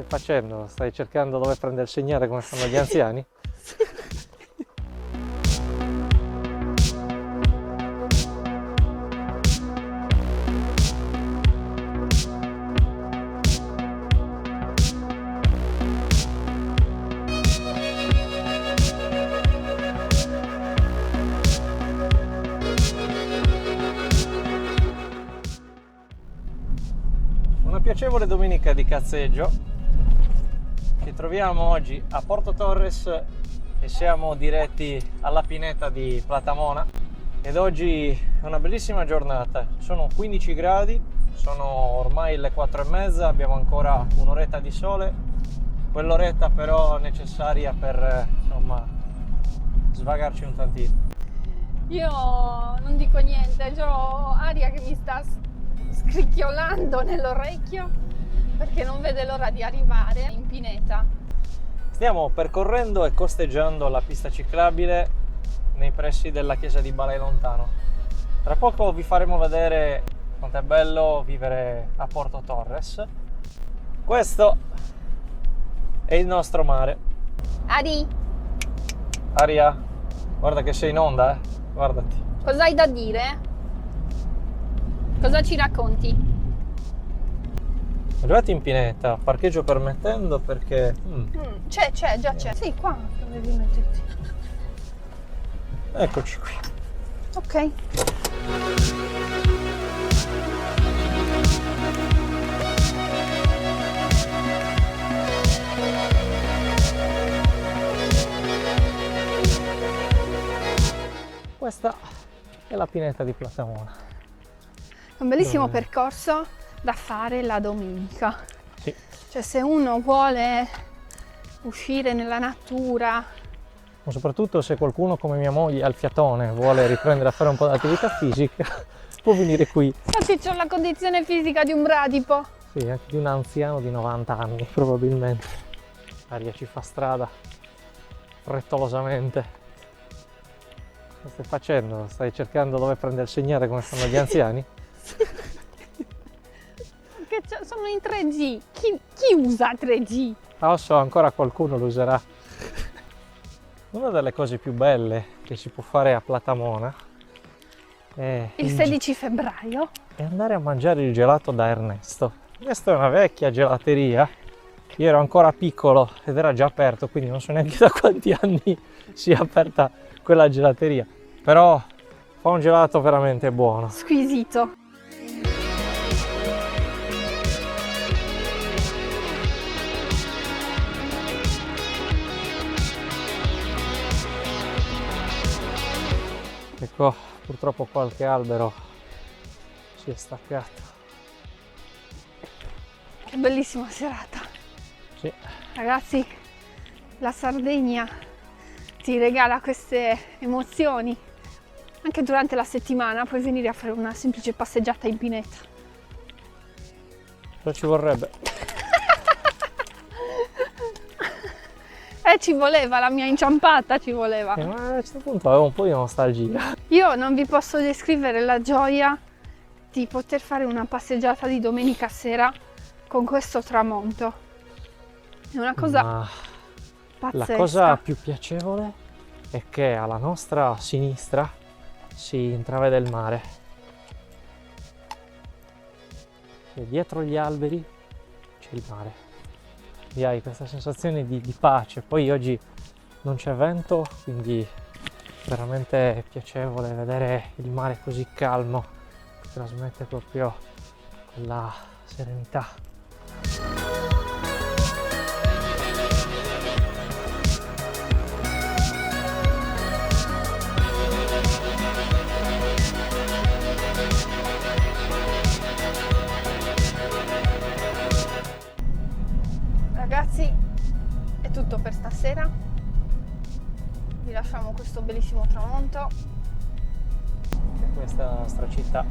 stai facendo? Stai cercando dove prendere il segnale come fanno gli anziani? Una piacevole domenica di cazzeggio. Ci troviamo oggi a Porto Torres e siamo diretti alla pineta di Platamona ed oggi è una bellissima giornata. Sono 15 gradi, sono ormai le 4:30, abbiamo ancora un'oretta di sole, quell'oretta però necessaria per insomma svagarci un tantino. Io non dico niente, ho aria che mi sta scricchiolando nell'orecchio perché non vede l'ora di arrivare in pineta. Stiamo percorrendo e costeggiando la pista ciclabile nei pressi della chiesa di Balai Lontano. Tra poco vi faremo vedere quanto è bello vivere a Porto Torres. Questo è il nostro mare. Ari, Aria, guarda che sei in onda, guardati. cosa hai da dire? Cosa ci racconti? Arrivati in pineta, parcheggio permettendo perché... C'è, già c'è. Sì, qua dovevi metterti. Eccoci qui. Ok. Questa è la pineta di Platamona. È un bellissimo Dove? percorso da fare la domenica. Sì. Cioè, se uno vuole uscire nella natura, Ma soprattutto se qualcuno come mia moglie ha il fiatone vuole riprendere a fare un po' di attività fisica, può venire qui. infatti c'ho la condizione fisica di un bradipo. Sì, anche di un anziano di 90 anni probabilmente. Aria ci fa strada frettolosamente. Cosa stai facendo? Stai cercando dove prendere il segnale come fanno gli anziani? Perché sono in 3G. Chi usa 3G? Ah, lo so, ancora qualcuno lo userà. Una delle cose più belle che si può fare a Platamona è Il 16 febbraio. è andare a mangiare il gelato da Ernesto. Questa è una vecchia gelateria. Io ero ancora piccolo ed era già aperto, quindi non so neanche da quanti anni sia aperta quella gelateria. Però fa un gelato veramente buono. Squisito. Ecco, purtroppo qualche albero si è staccato. Che bellissima serata. Sì. Ragazzi, la Sardegna ti regala queste emozioni. Anche durante la settimana puoi venire a fare una semplice passeggiata in pineta. Cosa ci vorrebbe? Ci voleva, la mia inciampata ci voleva. Ma a questo punto avevo un po' di nostalgia. Io non vi posso descrivere la gioia di poter fare una passeggiata di domenica sera con questo tramonto. È una cosa Ma pazzesca. la cosa più piacevole è che alla nostra sinistra si intravede il mare. E dietro gli alberi c'è il mare. E hai questa sensazione di pace. Poi oggi non c'è vento, quindi veramente piacevole vedere il mare così calmo. Trasmette proprio quella serenità. Ragazzi, è tutto per stasera. Vi lasciamo questo bellissimo tramonto. Questa nostra città